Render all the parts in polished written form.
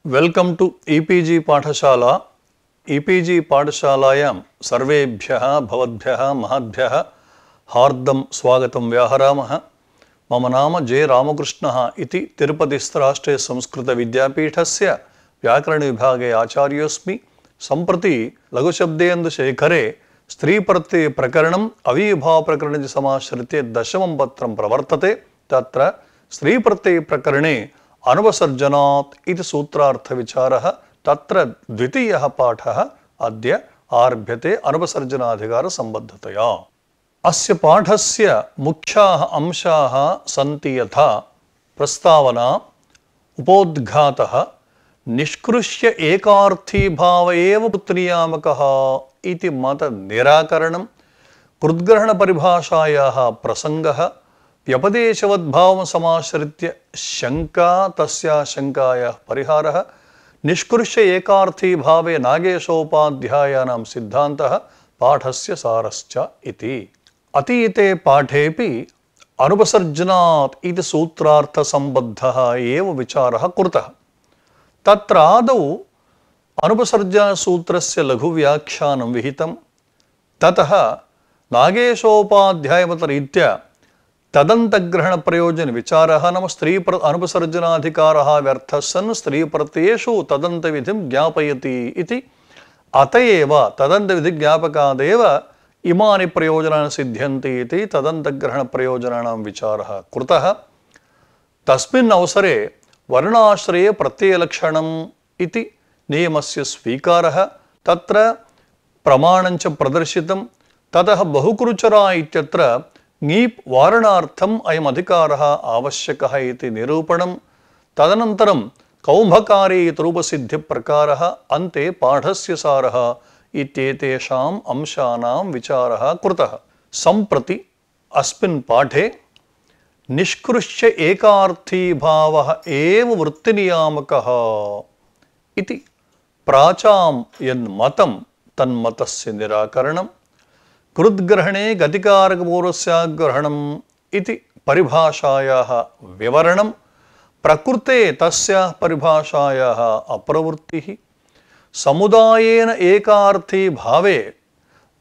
Welcome two e-PG पाठशाला। E-PG पाठशालायां सर्वेभ्यः भवद्भ्यः महद्भ्यः हार्दं स्वागतं व्याहरामः। मम नाम जे रामकृष्णः इति तिरुपतिस्थराष्ट्रे संस्कृतविद्यापीठस्य व्याकरणविभागे आचार्योऽस्मि। सम्प्रति लघुशब्देन्दुशेखरे स्त्रीप्रत्ययप्रकरणम् अविभावप्रकरणं समाश्रित्य दशमं पत्रं प्रवर्तते। तत्र स्त्रीप्रत्ययप्रकरणे अनुपसर्जनात् इति सूत्रार्थविचारः। तत्र द्वितीयः पाठः अद्य आरभ्यते अनुपसर्जनाधिकारसम्बद्धतया। अस्य पाठस्य मुख्याः अंशाः सन्ति यथा प्रस्तावना, उपोद्घातः, निष्कृष्य एकार्थी भाव एव पुत्नियामकः इति मतनिराकरणं, कृद्ग्रहणपरिभाषायाः प्रसङ्गः, व्यपदेशवद्भावं समाश्रित्य शङ्का तस्याः शङ्कायाः परिहारः, निष्कृष्य एकार्थी भावे नागेशोपाध्यायानां सिद्धान्तः, पाठस्य सारश्च इति। अतीते पाठेपि अनुपसर्जनात् इति सूत्रार्थसम्बद्धः एव विचारः कृतः। तत्र आदौ अनुपसर्जनसूत्रस्य लघुव्याख्यानं विहितं। ततः नागेशोपाध्यायमतरीत्या तदन्तग्रहणप्रयोजनविचारः नाम अनुपसर्जनाधिकारः व्यर्थः सन् स्त्रीप्रत्ययेषु तदन्तविधिं ज्ञापयति इति। अत एव तदन्तविधिज्ञापकादेव इमानि प्रयोजनानि सिद्ध्यन्ति इति तदन्तग्रहणप्रयोजनानां विचारः कृतः। तस्मिन् अवसरे वर्णाश्रये प्रत्ययलक्षणम् इति नियमस्य स्वीकारः, तत्र प्रमाणञ्च प्रदर्शितं। ततः बहुकुरुचरा इत्यत्र ङीप् वारणार्थम् अयम् अधिकारः आवश्यकः इति निरूपणं। तदनन्तरं कौम्भकारी इति रूपसिद्धिप्रकारः, अन्ते पाठस्य सारः इत्येतेषाम् अंशानां विचारः कृतः। सम्प्रति अस्मिन् पाठे निष्कृष्य एकार्थी भावः एव वृत्तिनियामकः इति प्राचां यन्मतं तन्मतस्य निराकरणं, कृद्ग्रहणे गतिकारकपूर्वस्याग्रहणम् इति परिभाषायाः विवरणं, प्रकृते तस्याः परिभाषायाः अप्रवृत्तिः, समुदायेन एकार्थी भावे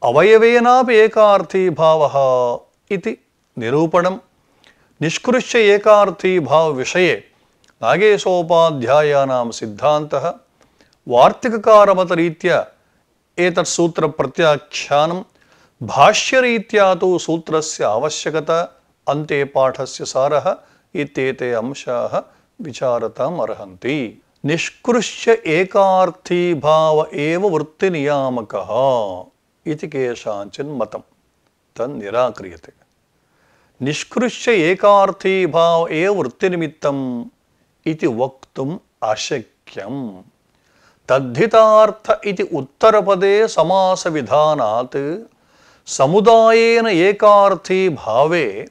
अवयवेनापि एकार्थी भावः इति निरूपणं, निष्कृष्य एकार्थी भाव विषये नागेशोपाध्यायानां सिद्धान्तः, वार्तिककारमतरीत्या एतत् सूत्रप्रत्याख्यानं, भाष्यरीत्या तु सूत्रस्य आवश्यकता, अन्ते पाठस्य सारः इत्येते अंशाः विचारताम् अर्हन्ति। निष्कृष्य एकार्थी भाव एव वृत्तिनियामकः इति केषाञ्चिन् मतं तन्निराक्रियते। निष्कृष्य एकार्थी भाव एव वृत्तिनिमित्तम् इति वक्तुम् अशक्यम्। तद्धितार्थ इति उत्तरपदे समासविधानात् समुदायेन एकार्थी भावे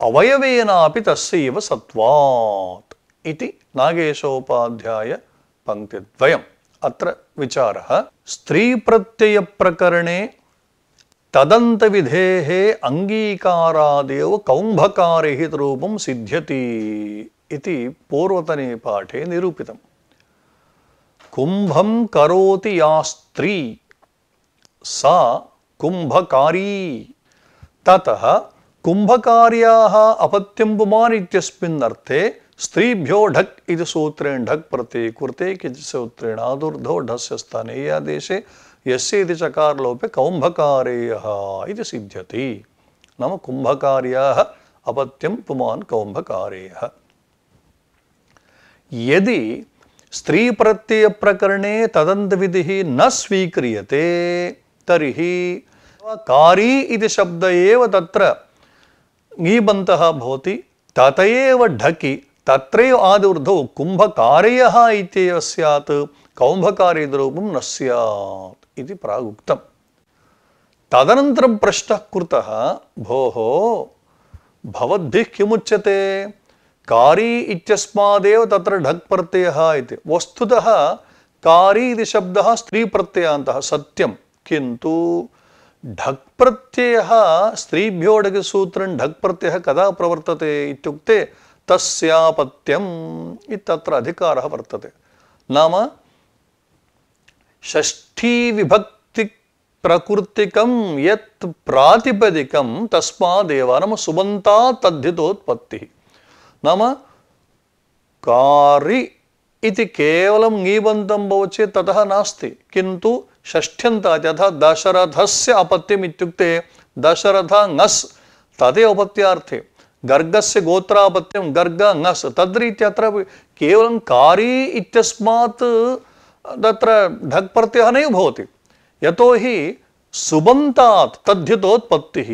अवयवेनापि तस्यैव सत्वात् इति नागेशोपाध्याय पंक्तिद्वयम्। अत्र विचारः स्त्रीप्रत्ययप्रकरणे तदन्तविधेः अङ्गीकारादेव कौम्भकारे रूपं सिद्ध्यति इति पूर्वतने पाठे निरूपितम्। कुम्भं करोति या स्त्री सा कुम्भकारी। ततः कुम्भकार्याः अपत्यं पुमान् इत्यस्मिन् अर्थे स्त्रीभ्यो ढक् इति सूत्रेण ढक् प्रत्यये कृते किञ्चित् सूत्रेण आदुर्धो ढस्य स्थानेयादेशे यस्य इति चकारलोपे कौम्भकारेयः इति सिद्ध्यति। नाम कुम्भकार्याः अपत्यं पुमान् कौम्भकारेयः। यदि स्त्रीप्रत्ययप्रकरणे तदन्तविधिः न स्वीक्रियते तर्हि कारी इति शब्द एव तत्र ङीबन्तः भवति। तत एव ढकि तत्रैव आदिर्धौ कुम्भकार्यः इत्येव स्यात्, कौम्भकार्यरूपं न स्यात् इति प्रागुक्तम्। तदनन्तरं प्रश्नः कृतः, भोः भवद्भिः किमुच्यते? कारी इत्यस्मादेव तत्र ढक् प्रत्ययः इति। वस्तुतः कारी इति शब्दः स्त्रीप्रत्ययान्तः सत्यं, किन्तु ढक् प्रत्ययः स्त्रीभ्यो ढक् सूत्रं ढक् प्रत्ययः कदा प्रवर्तते इत्युक्ते तस्यापत्यम् इत्यत्र अधिकारः वर्तते। नाम षष्ठी विभक्ति प्रकृतिकं यत् प्रातिपदिकं तस्मादेव नाम सुबन्तात् तद्धितोत्पत्तिः नाम कारि इति केवलं ङीबन्तं भवति चेत् ततः नास्ति किन्तु षष्ठ्यन्तात् यथा दशरथस्य अपत्यम् इत्युक्ते दशरथ ङस् तदेव अपत्यार्थे गर्गस्य गोत्रापत्यं गर्ग ङस् तद्रीत्या अत्र केवलं कारी इत्यस्मात् तत्र ढक् प्रत्ययः नैव भवति यतोहि सुबन्तात् तद्धितोत्पत्तिः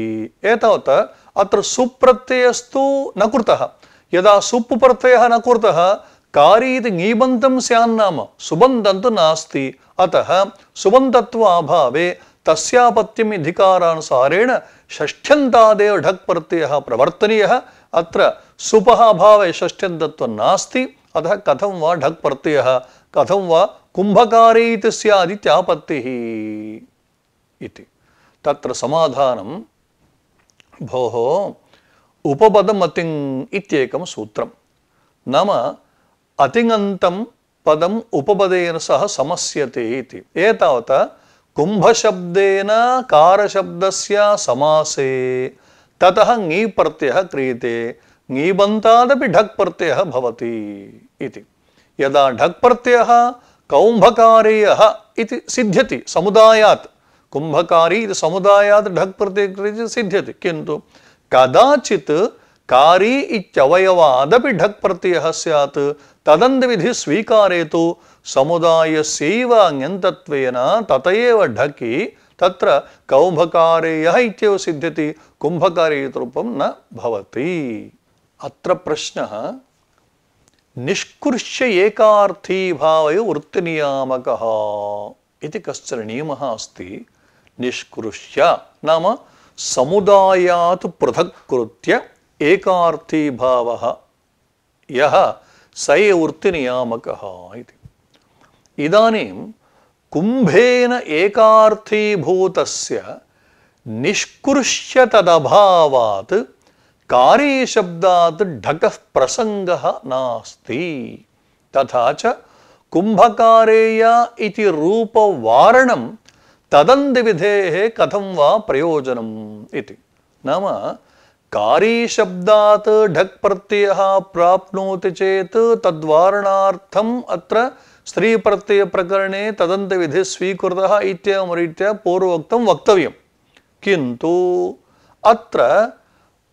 एतावत् अत्र सुप्रत्ययस्तु न कृतः यदा सुप् प्रत्ययः न कृतः कारी इति ङीबन्तं स्यान्नाम सुबन्तं तु नास्ति अतः सुबन्तत्व अभावे तस्यापत्यम् अधिकारानुसारेण षष्ठ्यन्तादेव ढक् प्रत्ययः प्रवर्तनीयः अत्र सुपः अभावे षष्ठ्यन्तत्वं नास्ति अतः कथं वा ढक् प्रत्ययः कथं वा कुम्भकारी इति स्यादित्यापत्तिः इति तत्र समाधानं भोः उपपदमतिङ् इत्येकं सूत्रं नाम अतिङन्तं पदम् उपपदेन सह समस्यते इति एतावत् कुम्भशब्देन कारशब्दस्य समासे ततः ङी प्रत्ययः क्रियते ङीबन्तादपि ढक् प्रत्ययः भवति इति यदा ढक् प्रत्ययः कौम्भकारीयः इति सिद्ध्यति समुदायात् कुम्भकारी इति समुदायात् ढक् प्रत्ययः सिद्ध्यति किन्तु कदाचित् कारी इत्यवयवादपि ढक् प्रत्ययः स्यात् तदन्तविधि स्वीकारे तु समुदायस्यैव ङन्तत्वेन ततएव ढकि तत्र कौम्भकारेयः इत्येव सिद्ध्यति कुम्भकारीयरूपं न भवति अत्र प्रश्नः निष्कृष्य एकार्थी भावे वृत्तिनियामकः इति कश्चन नियमः अस्ति निष्कृष्य नाम समुदायात् पृथक् कृत्य एकार्थी भावः यः स एव वृत्तिनियामकः इति इदानीं कुम्भेन एकार्थीभूतस्य निष्कृष्य तदभावात् कारीशब्दात् ढकः प्रसङ्गः नास्ति तथा च कुम्भकारेय इति रूपवारणं तदन्तविधेः कथं वा प्रयोजनम् इति नाम कारीशब्दात् ढक् प्रत्ययः प्राप्नोति चेत् तद्वारणार्थम् अत्र स्त्रीप्रत्ययप्रकरणे तदन्तविधिः स्वीकृतः इत्येवं रीत्या पूर्वोक्तं वक्तव्यं किन्तु अत्र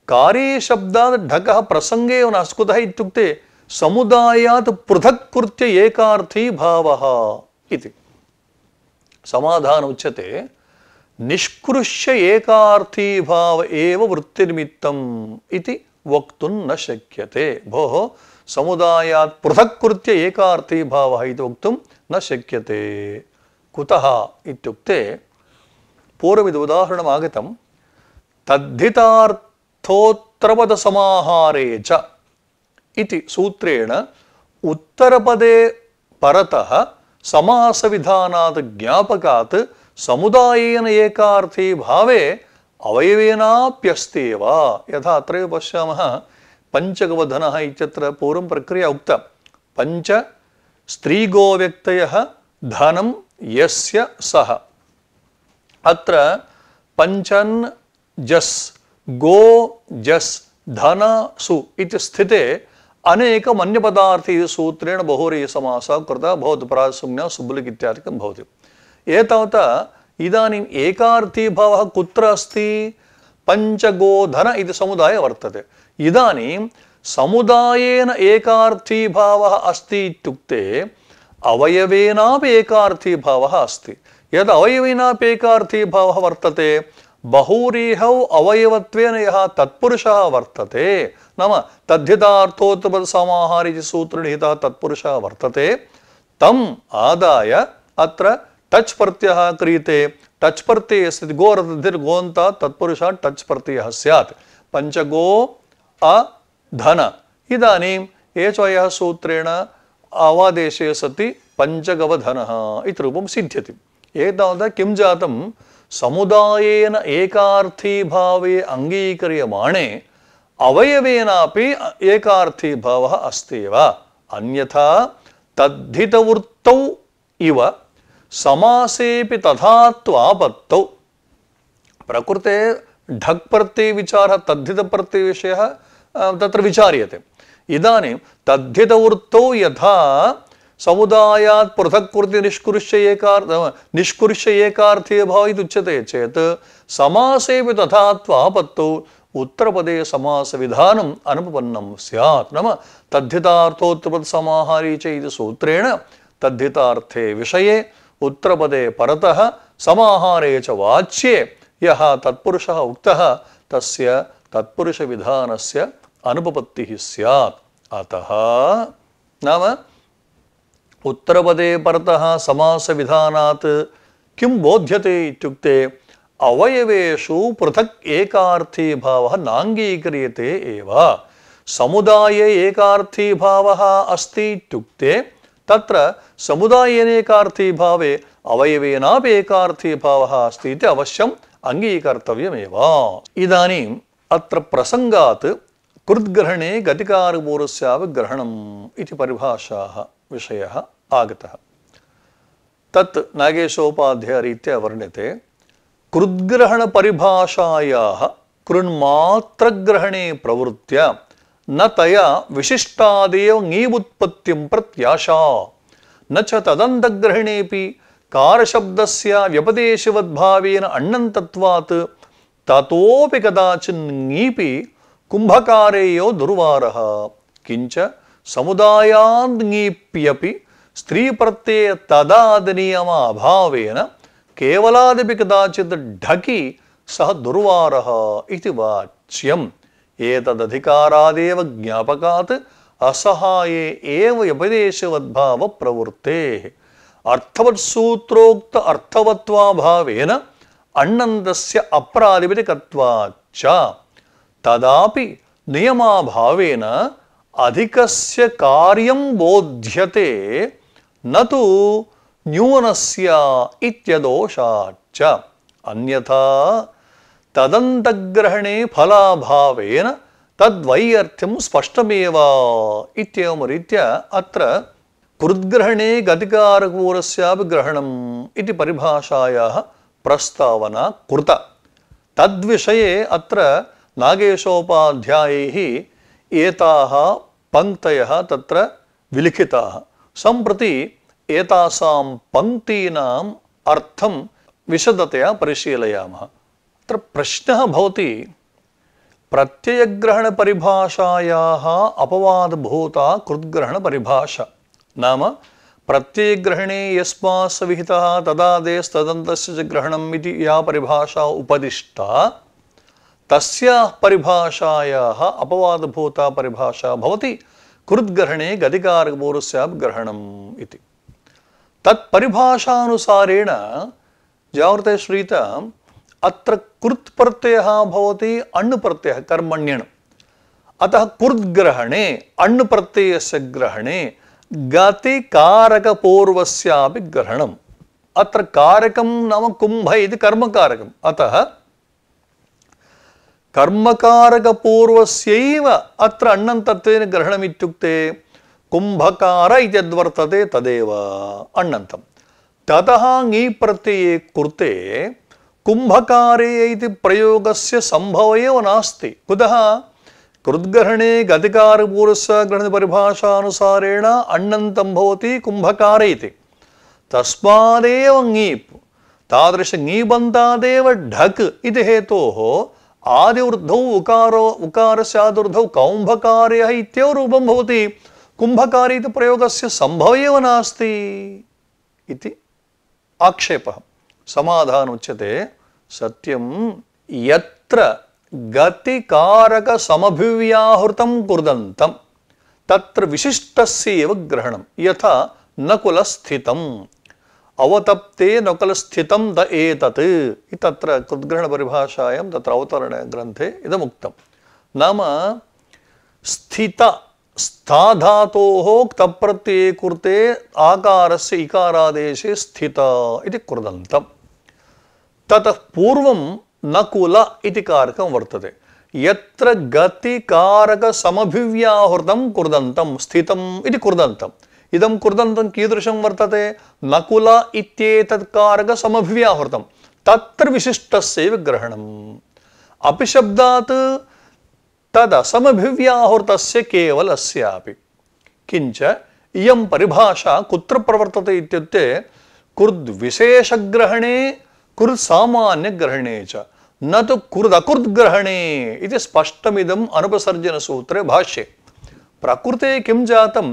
कारीशब्दात् ढकः प्रसङ्गे एव नास्ति कुतः इत्युक्ते समुदायात् पृथक् कृत्य एकार्थी भावः इति समाधानम् उच्यते निष्कृष्य एकार्थी भाव एव वृत्तिनिमित्तम् इति वक्तुं न शक्यते भोः समुदायात् पृथक् कृत्य एकार्थी भावः इति वक्तुं न शक्यते कुतः इत्युक्ते पूर्वमिद उदाहरणम् आगतं तद्धितार्थोत्तरपदसमाहारे च इति सूत्रेण उत्तरपदे परतः समासविधानात् ज्ञापकात् समुदायेन एकार्थी भावे अवयवेनाप्यस्त्येव यथा अत्रैव पश्यामः पञ्चगवधनः इत्यत्र पूर्वं प्रक्रिया उक्ता पञ्च स्त्रीगोव्यक्तयः धनं यस्य सः अत्र पञ्चन् जस् गो जस् धन सु इति स्थिते अनेकमन्यपदार्थी सूत्रेण बहुव्रीहिसमासः कृतः भवति प्रासंज्ञा सुब्लिक् इत्यादिकं भवति एतावता इदानीम् एकार्थी भावः कुत्र अस्ति पञ्चगोधन इति समुदाये वर्तते इदानीं समुदायेन एकार्थी भावः अस्ति इत्युक्ते अवयवेनापि एकार्थी भावः अस्ति यद् अवयवेनापि एकार्थी भावः वर्तते बहुव्रीहौ अवयवत्वेन यः तत्पुरुषः वर्तते नाम तद्धितार्थोत्तरपदसमाहार इति सूत्रेण तत्पुरुषः वर्तते तम् आदाय अत्र टच् प्रत्ययः क्रियते टच् प्रत्ययः अस्ति गोरधिर्गोन्तात् तत्पुरुषः टच् प्रत्ययः स्यात् पञ्चगो अधन इदानीम् एचयः सूत्रेण अवादेशे सति पञ्चगवधनः इति रूपं सिद्ध्यति एतावता किं जातं समुदायेन एकार्थी भावे अङ्गीक्रियमाणे अवयवेनापि एकार्थी भावः अस्ति एव अन्यथा तद्धितवृत्तौ इव समासेऽपि तथात्वापत्तौ प्रकृते ढक् प्रत्यय विचारः तद्धित प्रत्यय विषयः तत्र विचार्यते। इदानीं तद्धितवृत्तौ यथा समुदायात् पृथक् कृत्य निष्कुर्ष्य एकार्थी भाव इति उच्यते चेत् समासेऽपि तथात्वापत्तौ उत्तरपदे समास विधानम् अनुपपन्नं स्यात्। नाम तद्धितार्थोत्तरपदसमाहारी च इति सूत्रेण तद्धितार्थे विषये उत्तरपदे परतः समाहारे च वाच्ये यः तत्पुरुषः उक्तः तस्य तत्पुरुषविधानस्य अनुपपत्तिः स्यात्। अतः नाम उत्तरपदे परतः समासविधानात् किं बोध्यते इत्युक्ते अवयवेषु पृथक् एकार्थी भावः नाङ्गीक्रियते एव। समुदाये एकार्थी भावः अस्ति इत्युक्ते तत्र समुदायेनेकार्थी भावे अवयवेनापि एकार्थी भावः अस्ति इति अवश्यम् अंगीकर्तव्यमेव। इदानीम् अत्र प्रसंगात् कृद्ग्रहणे गतिकारपूर्वस्यापि ग्रहणम् इति परिभाषाः विषयः आगतः। तत् नागेशोपाध्यायरीत्या वर्ण्यते। कृद्ग्रहण परिभाषायाः कृन्मात्रग्रहणे प्रवृत्त्या न तया विशिष्टादेव ङीवुत्पत्तिं प्रत्याशा न च तदन्तग्रहणेऽपि कारशब्दस्य व्यपदेशवद्भावेन अण्णन्तत्वात् ततोऽपि कदाचिन् ङीपि कुम्भकारेयो दुर्वारः किञ्च समुदायान् ङीप्यपि स्त्रीप्रत्यये तदादनियमाभावेन केवलादपि कदाचित् ढकि सः दुर्वारः इति वाच्यम्। एतदधिकारादेव ज्ञापकात् असहाये एव व्यपदेशवद्भाव प्रवृत्तेः अर्थवत्सूत्रोक्त अर्थवत्वाभावेन अण्णन्तस्य अप्रातिपदिकत्वाच्च तदापि नियमाभावेन अधिकस्य कार्यं बोध्यते न तु न्यूनस्य इत्यदोषाच्च। अन्यथा तदन्तग्रहणे फलाभावेन तद्वैयर्थ्यं स्पष्टमेव इत्येवं रीत्या अत्र कृद्ग्रहणे गतिकारपूर्वस्यापि ग्रहणम् इति परिभाषायाः प्रस्तावना कृता। तद्विषये अत्र नागेशोपाध्यायैः एताः पङ्क्तयः तत्र विलिखिताः। सम्प्रति एतासां पङ्क्तीनाम् अर्थं विशदतया परिशीलयामः। अत्र प्रश्नः भवति प्रत्ययग्रहणपरिभाषायाः अपवादभूता कृद्ग्रहणपरिभाषा नाम प्रत्ययग्रहणे यस्मात् विहितः तदादेस्तदन्तस्य च ग्रहणम् इति या परिभाषा उपदिष्टा तस्याः परिभाषायाः अपवादभूता परिभाषा भवति कृद्ग्रहणे गतिकारपूर्वस्यापि ग्रहणम् इति। तत्परिभाषानुसारेण जागृते श्रीता अत्र कृत् प्रत्ययः भवति अण् प्रत्ययः कर्मण्यन्। अतः कृद्ग्रहणे अण् प्रत्ययस्य ग्रहणे गतिकारकपूर्वस्यापि ग्रहणम्। अत्र कारकं नाम कुम्भ इति कर्मकारकम्। अतः कर्मकारकपूर्वस्यैव अत्र अण्णन्तत्वेन ग्रहणम् इत्युक्ते कुम्भकार इत्यद्वर्तते तदेव अण्णन्तम्। ततः ङी प्रत्यये कृते कुम्भकारे इति प्रयोगस्य सम्भवः एव नास्ति। कुतः कृद्ग्रहणे गतिकारपूर्वस्य ग्रहणपरिभाषानुसारेण अण्णन्तं भवति कुम्भकार इति। तस्मादेव ङीप् तादृश ङीबन्धादेव ढक् इति हेतोः आदिवृद्धौ उकारस्य आदिवृद्धौ कौम्भकार्यः इत्येव रूपं भवति। कुम्भकारी इति प्रयोगस्य सम्भवः एव नास्ति इति आक्षेपः। समाधानम् उच्यते सत्यं यत्र गतिकारकसमभिव्याहृतं कृदन्तं तत्र विशिष्टस्यैव ग्रहणं यथा नकुलस्थितम् अवतप्ते नकुलस्थितं द एतत् तत्र कृद्ग्रहणपरिभाषायां तत्र अवतरणग्रन्थे इदमुक्तं। नाम स्थित स्थाधातोः क्तप्रत्यये कृते आकारस्य इकारादेशे स्थित इति कृदन्तं। ततः पूर्वं नकुल इति कारकं वर्तते। यत्र गतिकारकसमभिव्याहृतं कृदन्तं स्थितम् इति कृदन्तं इदं कृदन्तं कीदृशं वर्तते नकुल इत्येतत् कारकसमभिव्याहृतं तत्र विशिष्टस्यैव ग्रहणम् अपिशब्दात् तदसमभिव्याहृतस्य केवलस्यापि किञ्च इयं परिभाषा कुत्र प्रवर्तते इत्युक्ते कुर्द्विशेषग्रहणे कुर्सामान्यग्रहणे च न तु कुर्दकुर्द्ग्रहणे इति स्पष्टमिदम् अनुपसर्जनसूत्रे भाष्ये प्रकृते किं जातम्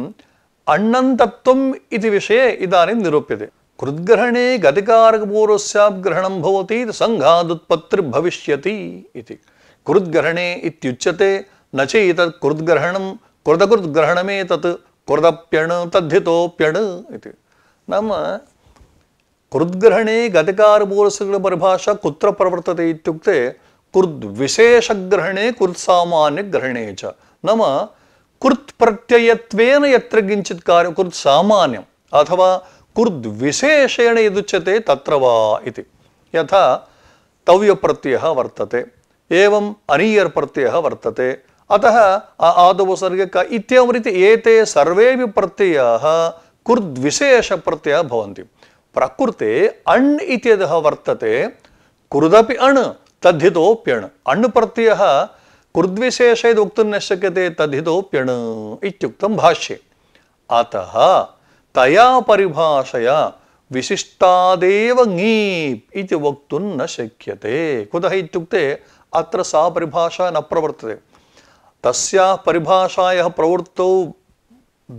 अण्णन्तत्वम् इति विषये इदानीं निरूप्यते कृद्ग्रहणे गतिकारकपूर्वस्याप् ग्रहणं भवति सङ्घादुत्पत्तिर्भविष्यति इति कृद्ग्रहणे इत्युच्यते न चेतत् कृद्ग्रहणं कृदकृद्ग्रहणमेतत् कृदप्यण् तद्धितोऽप्यण् इति नाम कृद्ग्रहणे गतिकारपूर्वस्य परिभाषा कुत्र प्रवर्तते इत्युक्ते कुर्द्विशेषग्रहणे कुर्सामान्यग्रहणे च नाम कुर्त् प्रत्ययत्वेन यत्र किञ्चित् कार्यं कुर्त् सामान्यम् अथवा कुर्द्विशेषेण यदुच्यते तत्र वा इति यथा तव्यप्रत्ययः वर्तते एवम् अनीयर् प्रत्ययः वर्तते अतः आदुपसर्गे क इत्येवं रीति एते सर्वेपि प्रत्ययाः कुर्द्विशेषप्रत्ययाः भवन्ति प्रकृते अण् इत्यतः वर्तते कुर्दपि अण् तद्धितोऽप्यण् अण् प्रत्ययः कुर्द्विशेषे वक्तुं न शक्यते तद्धितोऽप्यण् इत्युक्तं भाष्ये अतः तया परिभाषया विशिष्टादेव ङीप् इति वक्तुं न शक्यते कुतः इत्युक्ते अत्र सा परिभाषा न प्रवर्तते तस्याः परिभाषायाः प्रवृत्तौ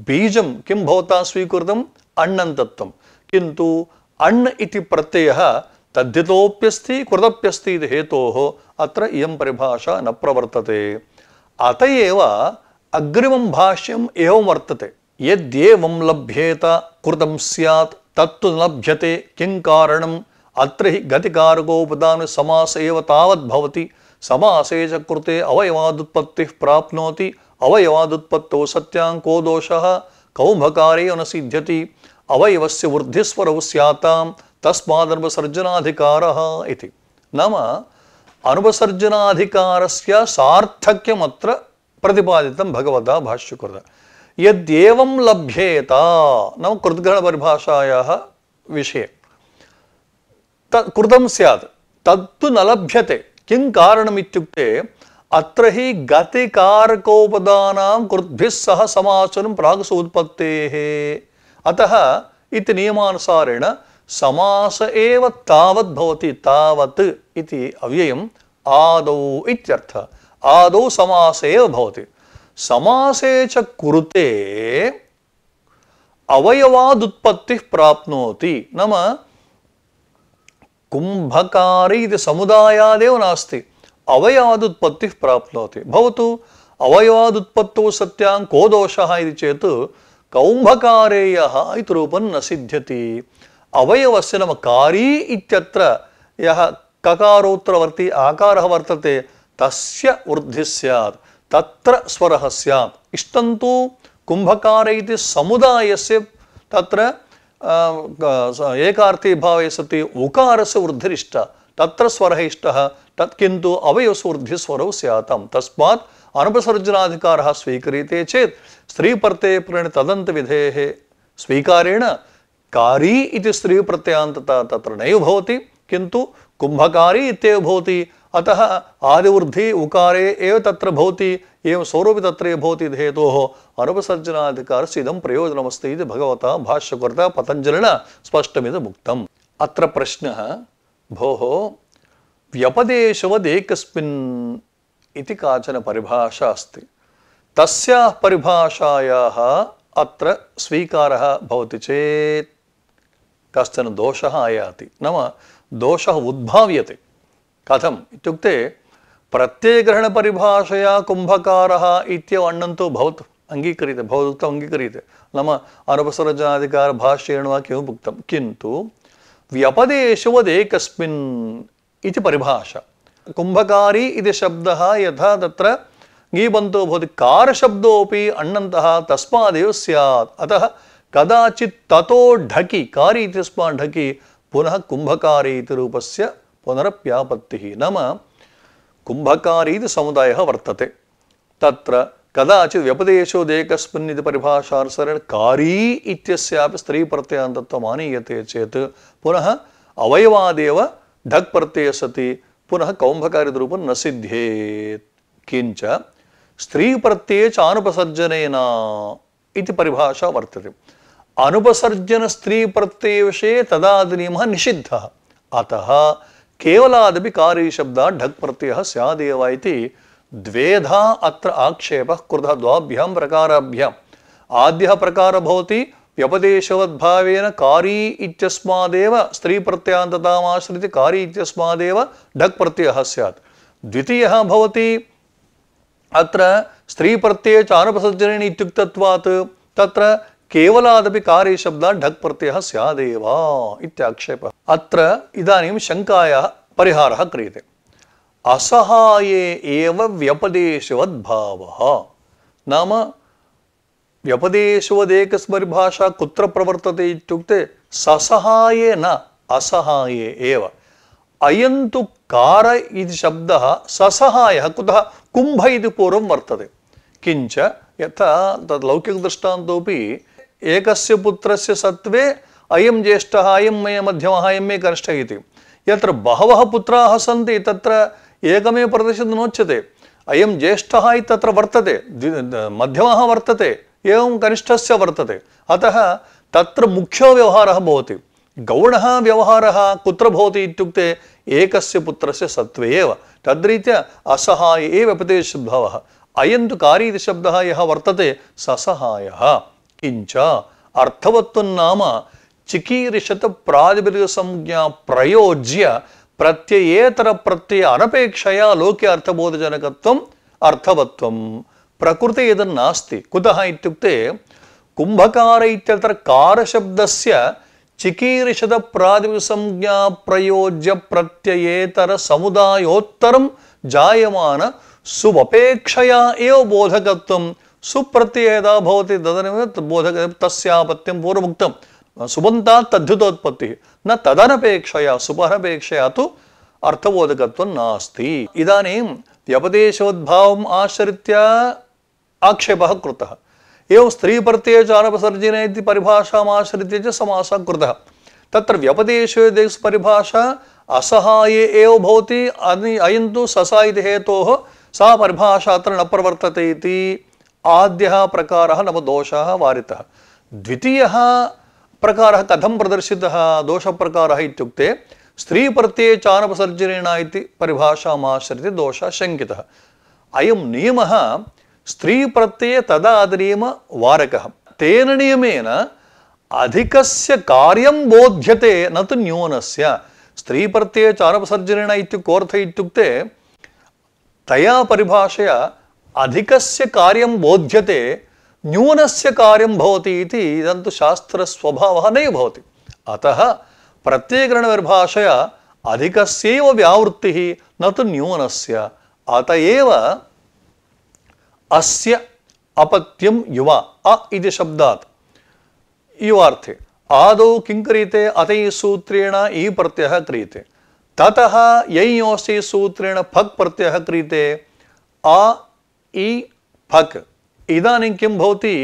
बीजं किं भवता स्वीकृतम् अण्णन्तत्वं किन्तु अण् इति प्रत्ययः तद्धितोऽप्यस्ति कृदप्यस्ति इति हेतोः अत्र इयं परिभाषा न प्रवर्तते अत एव अग्रिमं भाष्यम् एवं वर्तते यद्येवं लभ्येत कृतं स्यात् तत्तु न लभ्यते किं कारणम् अत्र हि गतिकारकोपदान समास एव तावत् भवति समासे च कृते अवयवादुत्पत्तिः प्राप्नोति अवयवादुत्पत्तौ सत्यां को दोषः कौम्भकारे न सिद्ध्यति अवयवस्य वृद्धिस्वरौ स्यातां तस्मादनुपसर्जनाधिकारः इति नाम अनुपसर्जनाधिकारस्य सार्थक्यमत्र प्रतिपादितं भगवता भाष्यकृता यद्येवं लभ्येत नाम कृद्ग्रहणपरिभाषायाः विषये कृतं स्यात् तत्तु न लभ्यते किं कारणम् इत्युक्ते अत्र हि गतिकारकोपदानां कृद्भिः सह समाचरं प्रागसु उत्पत्तेः अतः इति नियमानुसारेण समास एव तावत् भवति तावत् इति अव्ययम् आदौ इत्यर्थः आदौ समास एव भवति समासे च कुरुते अवयवादुत्पत्तिः प्राप्नोति नाम कुम्भकारी इति समुदायादेव नास्ति अवयवादुत्पत्तिः प्राप्नोति भवतु अवयवादुत्पत्तौ सत्यां को दोषः इति चेत् कौम्भकारेयः इति रूपं न सिद्ध्यति अवयवस्य नाम कारी इत्यत्र यः ककारोत्तरवर्ती आकारः वर्तते तस्य वृद्धिः स्यात् तत्र स्वरः स्यात् इष्टं तु कुम्भकार इति समुदायस्य तत्र एकार्थी भावे सति उकारस्य वृद्धिरिष्टा तत्र स्वरः इष्टः तत् किन्तु अवयवस्य वृद्धिस्वरौ स्यातां तस्मात् अनुपसर्जनाधिकारः स्वीक्रियते चेत् स्त्रीप्रत्यये प्रणि तदन्तविधेः स्वीकारेण कारी इति स्त्रीप्रत्ययान्तता तत्र नैव भवति किन्तु कुम्भकारी इत्येव भवति अतः आदिवृद्धि उकारे एव तत्र भवति एवं स्वरूपी तत्र भवति इति हेतोः अनुपसर्जनाधिकारस्य इदं प्रयोजनमस्ति इति भगवता भाष्यकृता पतञ्जलिना स्पष्टमिदमुक्तम् अत्र प्रश्नः भोः व्यपदेशवदेकस्मिन् इति काचन परिभाषा अस्ति तस्याः परिभाषायाः अत्र स्वीकारः भवति चेत् कश्चन दोषः आयाति नाम दोषः उद्भाव्यते कथम् इत्युक्ते प्रत्ययग्रहणपरिभाषया कुम्भकारः इत्येव अण्णन्तु भवतु अङ्गीक्रियते भवदुक्तम् अङ्गीक्रियते नाम अनुपसर्जनाधिकारभाष्येण वा किमुक्तम् उक्तं किन्तु व्यपदेशवदेकस्मिन् इति परिभाषा कुम्भकारी इति शब्दः यथा तत्र ङीबन्तो भवति कारशब्दोऽपि अण्णन्तः तस्मादेव स्यात् अतः कदाचित् ततो ढकि कारी इत्यस्मात् ढकि पुनः कुम्भकारी इति रूपस्य पुनरप्यापत्तिः नाम कुम्भकारी इति समुदायः वर्तते तत्र कदाचित् व्यपदेशोदेकस्मिन् इति परिभाषानुसारेण कारी इत्यस्यापि स्त्री प्रत्ययान्तत्वम् आनीयते चेत् पुनः अवयवादेव ढक् प्रत्ययः सति पुनः कौम्भकारिरूपं न सिद्ध्येत्। किञ्च स्त्री प्रत्यये च अनुपसर्जनेन इति परिभाषा वर्तते। अनुपसर्जन स्त्री प्रत्यय विषये तदादिनियमः निषिद्धः। अतः केवलादपि कारी शब्दात् ढक् प्रत्ययः स्यादेव इति द्वेधा अत्र आक्षेपः कृतः द्वाभ्यां प्रकाराभ्याम्। आद्यः प्रकारः भवति व्यपदेशवद्भावेन कारी इत्यस्मादेव स्त्री प्रत्ययान्ततामाश्रित्य कारी इत्यस्मादेव ढक् प्रत्ययः स्यात्। द्वितीयः भवति अत्र स्त्री प्रत्यये च अनुपसर्जनेन इत्युक्तत्वात् तत्र केवलादपि कारी शब्दात् ढक् प्रत्ययः स्यादेव इत्याक्षेपः। अत्र इदानीं शङ्कायाः परिहारः क्रियते। असहाये एव व्यपदेशवद्भावः, नाम व्यपदेशवदेकस्मिन् परिभाषा कुत्र प्रवर्तते इत्युक्ते ससहाये न असहाये एव। अयं तु कार इति शब्दः ससहायः कुतः कुम्भ इति पूर्वं वर्तते। किञ्च यथा तद् लौकिकदृष्टान्तोऽपि एकस्य पुत्रस्य सत्त्वे अयं ज्येष्ठः अयं मे मध्यमः अयं मे कनिष्ठः इति। यत्र बहवः पुत्राः सन्ति तत्र एकमेव प्रदर्शितं नोच्यते। अयं ज्येष्ठः इति तत्र वर्तते, मध्यमः वर्तते, एवं कनिष्ठस्य वर्तते। अतः तत्र मुख्यो व्यवहारः भवति। गौणः व्यवहारः कुत्र भवति इत्युक्ते एकस्य पुत्रस्य सत्त्वे एव। तद्रीत्या असहाय एव व्यपदेशभावः। अयं तु कारी इति शब्दः यः वर्तते ससहायः। किञ्च अर्थवत्वं नाम चिकीर्षत प्रातिपदिकसंज्ञा प्रयोज्य प्रत्ययेतर प्रत्यय अनपेक्षया लोके अर्थबोधजनकत्वम् अर्थवत्वं। प्रकृते एतन्नास्ति। कुतः इत्युक्ते कुम्भकार इत्यत्र कारशब्दस्य चिकीर्षत प्रातिपदिकसंज्ञा प्रयोज्य प्रत्ययेतर समुदायोत्तरं जायमान सुवपेक्षया एव बोधकत्वं। सुप्रत्ययः यदा भवति तदनेव बोधक तस्यापत्यं पूर्वमुक्तं। सुबन्तात् तद्धितोत्पत्तिः न तदनपेक्षया सुपरपेक्षया तु अर्थबोधकत्वं नास्ति। इदानीं व्यपदेशोद्भावम् आश्रित्य आक्षेपः कृतः। एवं स्त्री प्रत्यये च अनुपसर्जने इति परिभाषाम् आश्रित्य च समासः कृतः। तत्र व्यपदेशोदेकस्य परिभाषा असहाये एव भवति। अयं तु ससा इति हेतोः सा परिभाषा अत्र न प्रवर्तते इति आद्यः प्रकारः नाम दोषः वारितः। द्वितीयः प्रकारः कथं प्रदर्शितः दोषप्रकारः इत्युक्ते स्त्री प्रत्यये च अनुपसर्जनेन इति परिभाषामाश्रित्य दोषः शङ्कितः। अयं नियमः स्त्री प्रत्यये तदादिनियम वारकः। तेन नियमेन अधिकस्य कार्यं बोध्यते न तु न्यूनस्य। स्त्री प्रत्यये च अनुपसर्जनेन इत्युक्ते इत्युक्ते तया परिभाषया अधिकस्य कार्यं बोध्यते न्यूनस्य कार्यं भवति इति इदं तु शास्त्रस्वभावः नैव भवति। अतः प्रत्ययकरणपरिभाषया अधिकस्यैव व्यावृत्तिः न तु न्यूनस्य। अत एव अस्य अपत्यं युवा अ इति शब्दात् युवार्थे आदौ किं क्रियते अतैः सूत्रेण इ प्रत्ययः क्रियते। ततः यञोसि सूत्रेण फक् प्रत्ययः क्रियते अ इ फक्। इदानीं किं भवति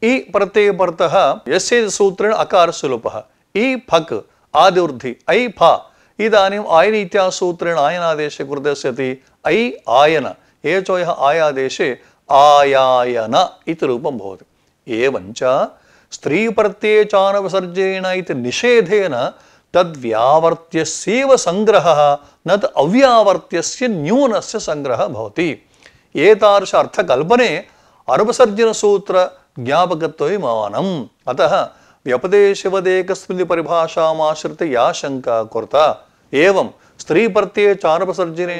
इ प्रत्यये परतः यस्य सूत्रेण अकारस्य लोपः इ फक् आदिवृद्धि ऐ फ। इदानीम् आयन इत्यासूत्रेण आयनादेशे कृते सति ऐ आयन एचो यः आयादेशे आयायन इति रूपं भवति। एवञ्च स्त्री प्रत्यये च अनुपसर्जनेन इति निषेधेन तद्व्यावर्त्यस्यैव सङ्ग्रहः न तु अव्यावर्त्यस्य न्यूनस्य सङ्ग्रहः भवति। एतादृश अर्थकल्पने अनुपसर्जनसूत्र ज्ञापकत्वविमानम्। अतः व्यपदेशवदेकस्मिन् परिभाषामाश्रित्य या शङ्का कृता एवं स्त्री प्रत्यये च अनुपसर्जने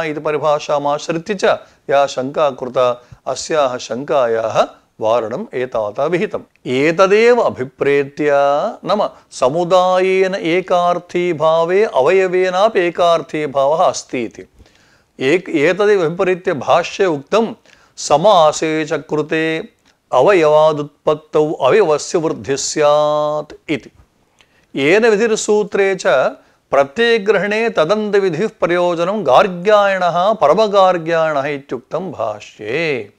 इति परिभाषामाश्रित्य च या शङ्का कृता अस्याः शङ्कायाः वारणम् एतावता विहितम्। एतदेव अभिप्रेत्य नाम समुदायेन एकार्थी भावे अवयवेनापि एकार्थी भावः अस्ति इति एतदेव अभिप्रेत्य भाष्ये उक्तं समासे च कृते अवयवादुत्पत्तौ अवयवस्य वृद्धिः स्यात् इति। येन विधिर्सूत्रे च प्रत्ययग्रहणे तदन्तविधिः प्रयोजनं गार्ग्यायणः परमगार्ग्यायणः इत्युक्तं भाष्ये।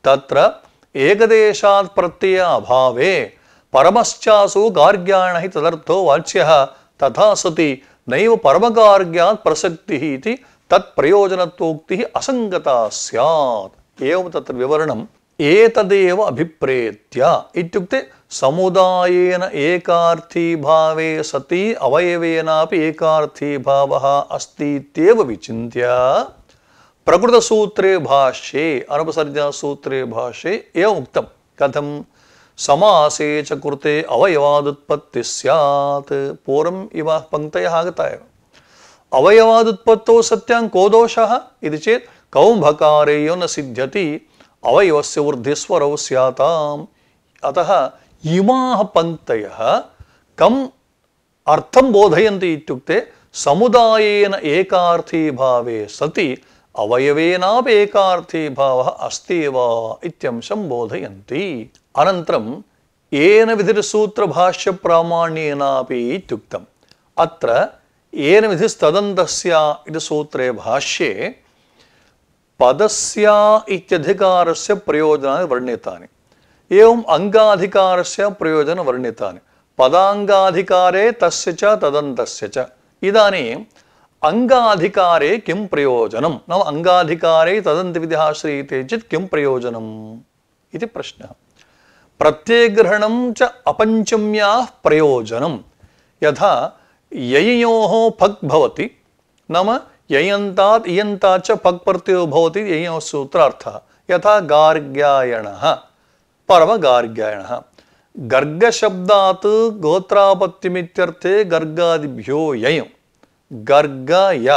तत्र एकदेशात् प्रत्यय अभावे परमश्चासु गार्ग्याण हि तदर्थो वाच्यः तथा सति नैव परमगार्ग्यात् प्रसक्तिः इति तत्प्रयोजनत्वोक्तिः असङ्गता स्यात्। एवं तत्र विवरणम् एतदेव अभिप्रेत्य इत्युक्ते समुदायेन एकार्थी भावे सति अवयवेनापि एकार्थी भावः अस्ति इत्येव विचिन्त्य प्रकृतसूत्रे भाष्ये अनुपसर्जनसूत्रे भाष्ये एवम् उक्तं। कथं? समासे च कृते अवयवादुत्पत्तिः स्यात्। पूर्वम् इव पङ्क्तयः आगता एव। अवयवादुत्पत्तौ सत्यां को दोषः इति चेत् कौम्भकारेयो न सिद्ध्यति अवयवस्य वृद्धिस्वरौ स्याताम्। अतः इमाः पङ्क्तयः कम् अर्थं बोधयन्ति इत्युक्ते समुदायेन एकार्थी भावे सति अवयवेनापि एकार्थी भावः अस्ति वा इत्यंशं बोधयन्ति। अनन्तरं येन विधिर्सूत्रभाष्यप्रामाण्येनापि इत्युक्तम्। अत्र येन विधिस्तदन्तस्य इति सूत्रे भाष्ये पदस्य इत्यधिकारस्य प्रयोजनानि वर्णितानि। एवम् अङ्गाधिकारस्य प्रयोजनं वर्णितानि। पदाङ्गाधिकारे तस्य च तदन्तस्य च। इदानीम् अङ्गाधिकारे किं प्रयोजनं? नाम अङ्गाधिकारे तदन्तविधिः आश्रीयते चेत् किं प्रयोजनम् इति प्रश्नः। प्रत्ययग्रहणं च अपञ्चम्याः प्रयोजनं। यथा ययोः फक् भवति, नाम ययन्तात् इयन्तात् च फक् प्रत्ययो भवति ययोः सूत्रार्थः। यथा गार्ग्यायणः परमगार्ग्यायणः। गर्गशब्दात् गोत्रापत्यमित्यर्थे गर्गादिभ्यो ययम् गर्गय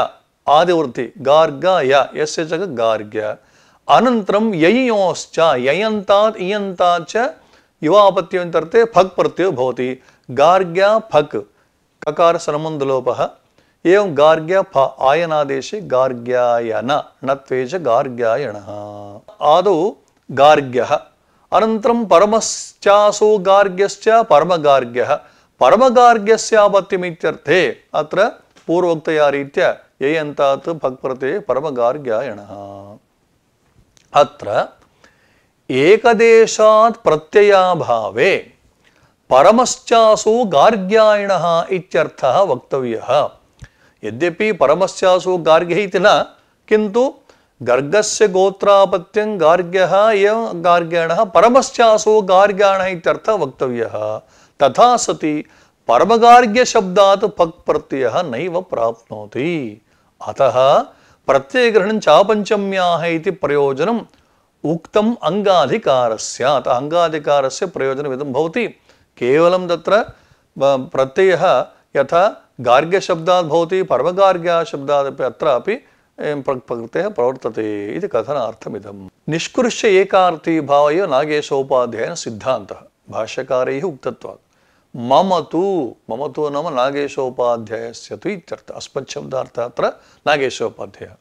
आदिवृत्ति गार्गय यस्य च गार्ग्य। अनन्तरं ययोश्च ययन्तात् इयन्तात् च युवापत्यमित्यर्थे फक् प्रत्ययो भवति। गार्ग्य फक् ककार सरमन्दलोपः। एवं गार्ग्य फ आयनादेशे गार्ग्यायन णत्वे च गार्ग्यायणः। आदौ गार्ग्यः अनन्तरं परमश्चासु गार्ग्यश्च परमगार्ग्यः। परमगार्ग्यस्यापत्यमित्यर्थे अत्र पूर्वोक्तया रीत्या ययन्तात् फक् प्रत्यये परमगार्ग्यायणः। अत्र एकदेशात् प्रत्ययाभावे परमश्चासु गार्ग्यायणः इत्यर्थः वक्तव्यः। यद्यपि परमश्चासु गार्ग्यः इति न, किन्तु गर्गस्य गोत्रापत्यं गार्ग्यः एवं गार्ग्यायणः परमश्चासु गार्ग्यायणः इत्यर्थः वक्तव्यः। तथा सति परमगार्ग्यशब्दात् फक् प्रत्ययः नैव प्राप्नोति। अतः प्रत्ययग्रहणं चापञ्चम्याः इति प्रयोजनम् उक्तम् अङ्गाधिकारस्य। अतः अङ्गाधिकारस्य प्रयोजनमिदं भवति। केवलं तत्र प्रत्ययः यथा गार्ग्यशब्दात् भवति परमगार्ग्यशब्दादपि अत्रापि प्रत्ययः प्रवर्तते इति कथनार्थमिदं। निष्कृष्य एकार्थी भावः नागेशोपाध्यायेन सिद्धान्तः भाष्यकारैः उक्तत्वात्। मम तु नाम नागेशोपाध्यायस्य तु इत्यर्थः। अस्मच्छब्दार्थः अत्र नागेशोपाध्यायः।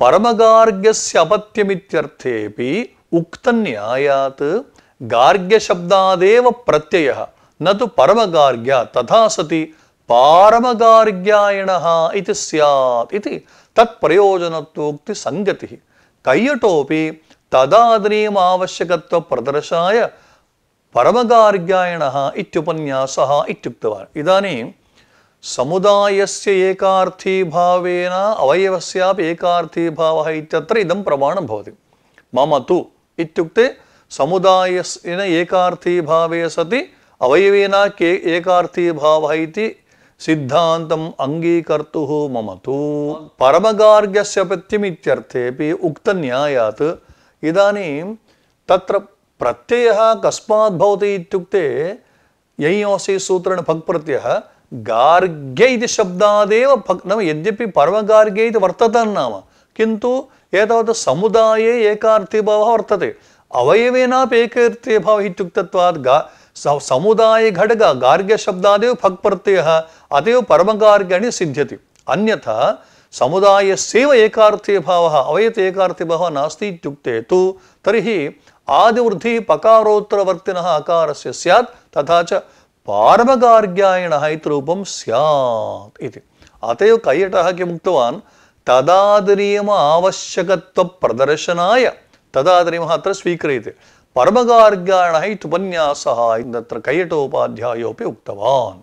परमगार्ग्यस्य अपत्यमित्यर्थेऽपि उक्तन्यायात् गार्ग्यशब्दादेव प्रत्ययः न तु परमगार्ग्यात्। तथा सति पारमगार्ग्यायणः इति स्यात् इति तत्प्रयोजनत्वोक्ति संगतिः। कैयटोपि तदादनीम् आवश्यकत्व प्रदर्शनाय परमगार्ग्यायणः इत्युपन्यासः इत्युक्तवान्। इदानीं समुदायस्य एकार्थी भावेन अवयवस्यापि एकार्थी भावः इत्यत्र इदं प्रमाणं भवति। मम तु इत्युक्ते समुदायस्य एकार्थी भावे सति अवयवेन एकार्थी भावः इति सिद्धान्तम् अङ्गीकर्तुः मम तु परमगार्ग्यस्य अपत्यमित्यर्थेऽपि उक्तन्यायात्। इदानीं तत्र प्रत्ययः कस्मात् भवति इत्युक्ते ययोसि सूत्रेण फक् प्रत्ययः गार्ग्य इति शब्दादेव फक् नाम यद्यपि परमगार्ग्य इति वर्तते नाम, किन्तु एतावत् समुदाये एकार्थी भावः वर्तते। अवयवेनापि एकार्थी भावः इत्युक्तत्वात् समुदाय घटक गार्ग्यशब्दादेव फक् प्रत्ययः अतएव परमगार्ग्याणि सिद्ध्यति। अन्यथा समुदायस्यैव एकार्थी भावः अवयते एकार्थी भावः नास्ति इत्युक्ते तु तर्हि आदिवृद्धिः पकारोत्तरवर्तिनः अकारस्य स्यात्। तथा च पारमगार्ग्यायणः इति रूपं स्यात् इति। अतएव कैयटः किम् उक्तवान्? तदादनीयम आवश्यकत्व प्रदर्शनाय तदादरिमः अत्र स्वीक्रियते परमगार्ग्याणः इत्युपन्यासः तत्र कैयटोपाध्यायोऽपि उक्तवान्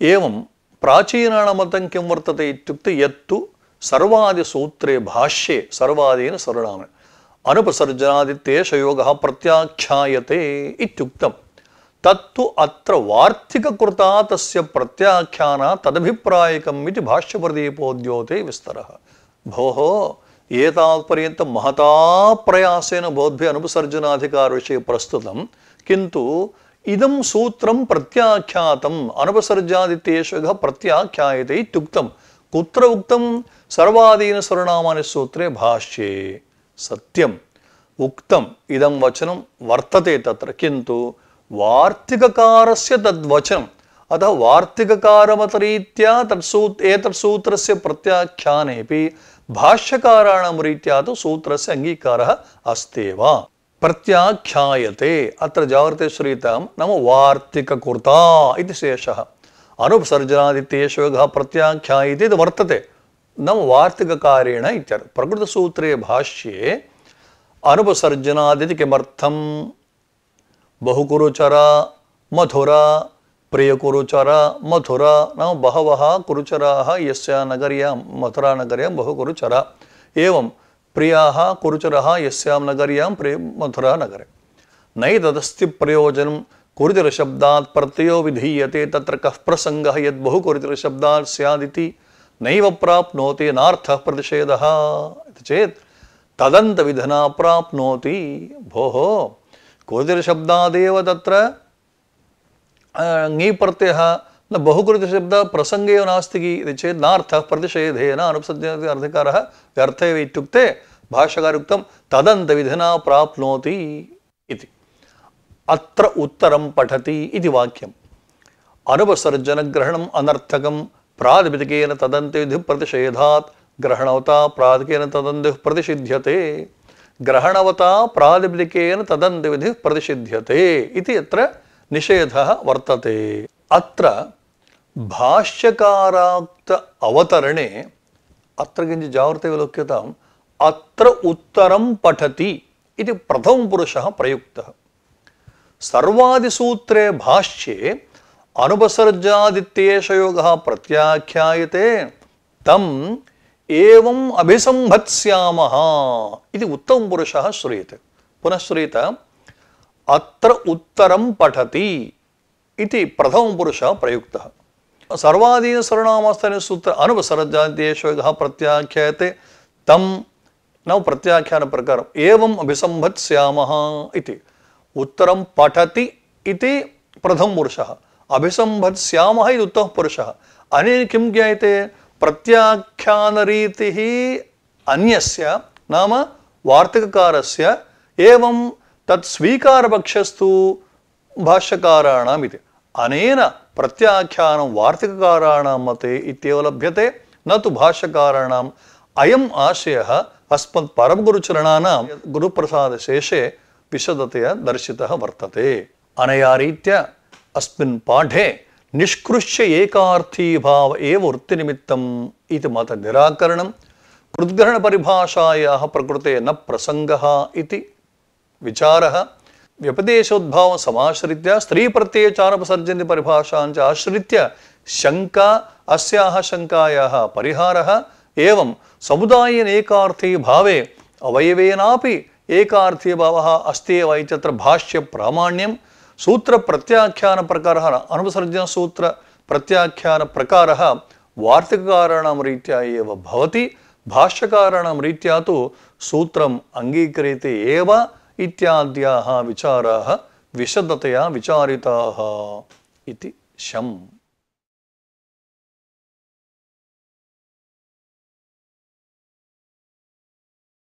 एवं प्राचीनानां मतं किं वर्तते इत्युक्ते यत्तु सर्वादिसूत्रे भाष्ये सर्वादीन सर्वनाम अनुपसर्जनादित्येषयोगः प्रत्याख्यायते इत्युक्तं तत्तु अत्र वार्तिककृता तस्य प्रत्याख्याना तदभिप्रायकम् इति भाष्यप्रदीपोद्योते विस्तरः भोः एतावत्पर्यन्तं महता प्रयासेन भवद्भिः अनुपसर्जनाधिकारविषये प्रस्तुतं किन्तु इदं सूत्रं प्रत्याख्यातम् अनुपसर्जादित्येषयोगः प्रत्याख्यायते इत्युक्तं कुत्र उक्तं सर्वादीन सर्वनामानि सूत्रे भाष्ये सत्यम् उक्तम् इदं वचनं वर्तते तत्र किन्तु वार्तिककारस्य तद्वचनम् अतः वार्तिककारमतरीत्या एतत् सूत्रस्य प्रत्याख्यानेऽपि भाष्यकाराणां रीत्या तु सूत्रस्य अङ्गीकारः अस्त्येव प्रत्याख्यायते अत्र जागृते श्रीतां नाम वार्तिककृता इति शेषः अनुपसर्जनादित्येषयोगः प्रत्याख्यायते इति वर्तते नाम वार्तिककारेण इत्यर्थः प्रकृतसूत्रे भाष्ये अनुपसर्जनादिति किमर्थं बहुकुरुचर मधुर प्रियकुरुचर मधुर नाम बहवः कुरुचराः यस्या नगर्यां मथुरानगर्यां बहुकुरुचर एवं प्रियाः कुरुचरः यस्यां नगर्यां मथुरानगरे नैतदस्ति प्रयोजनं कुरुचरशब्दात् प्रत्ययो विधीयते तत्र कः प्रसङ्गः यद् बहुकुरुचरशब्दात् स्यादिति नैव प्राप्नोति नार्थः प्रतिषेधः इति चेत् तदन्तविधना प्राप्नोति भोः कुरुचरशब्दादेव तत्र ङीप्रत्ययः न बहुकुरुचरशब्दः प्रसङ्गे एव नास्ति इति चेत् नार्थः प्रतिषेधेन अनुपसर्जनाधिकारः व्यर्थ एव इत्युक्ते भाष्यकारयुक्तं तदन्तविधिना प्राप्नोति इति अत्र उत्तरं पठति इति वाक्यम् अनुपसर्जनग्रहणम् अनर्थकं प्रातिपदिकेन तदन्तविधिः प्रतिषेधात् ग्रहणवता प्रातिपदिकेन तदन्तविधिः प्रतिषिध्यते ग्रहणवता प्रातिपदिकेन तदन्तविधिः प्रतिषिध्यते इति अत्र निषेधः वर्तते अत्र भाष्यकाराक्त अवतरणे अत्र किञ्चित् जागृते विलोक्यताम् अत्र उत्तरं पठति इति प्रथमपुरुषः प्रयुक्तः सर्वादिसूत्रे भाष्ये अनुपसर्जादित्येषयोगः प्रत्याख्यायते तम् एवम् अभिसंभत्स्यामः इति उत्तमपुरुषः श्रूयते पुनः श्रूयते अत्र उत्तरं पठति इति प्रथमपुरुषः प्रयुक्तः सर्वादीन सर्वनामास्थाने सूत्र अनुपसर्जादित्येषयोगः प्रत्याख्यायते तं नव प्रत्याख्यान प्रकारम् एवम् अभिसंभत्स्यामः इति उत्तरं पठति इति प्रथमपुरुषः अभिसंभत्स्यामः इति उत्तमपुरुषः अनेन किं ज्ञायते प्रत्याख्यानरीतिः अन्यस्य नाम वार्तिककारस्य एवं तत् स्वीकारपक्षस्तु भाष्यकाराणाम् इति अनेन प्रत्याख्यानं वार्तिककाराणां मते इत्येव लभ्यते न तु भाष्यकाराणाम् अयम् आशयः अस्मत् परमगुरुचरणानां गुरुप्रसादशेषे विशदतया दर्शितः वर्तते अनया रीत्या अस्मिन् पाठे निष्कृष्य एकार्थी भाव एव वृत्तिनिमित्तम् इति मतनिराकरणं कृद्ग्रहणपरिभाषायाः प्रकृते न प्रसङ्गः इति विचारः व्यपदेशोद्भावं समाश्रित्य स्त्रीप्रत्ययचारपसर्जन्य परिभाषाञ्च आश्रित्य शङ्का अस्याः शङ्कायाः परिहारः एवं समुदायेन एकार्थी भावे अवयवेनापि एकार्थी भावः अस्ति एव इत्यत्र भाष्य प्रामाण्यं सूत्र प्रत्याख्यान प्रकारः अनुपसर्जन सूत्र प्रत्याख्यान प्रकारः वार्तिककाराणां रीत्या एव भवति भाष्यकाराणां रीत्या तु सूत्रम् अङ्गीक्रियते एव इत्याद्याः विचाराः विशदतया विचारिताः इति शम्।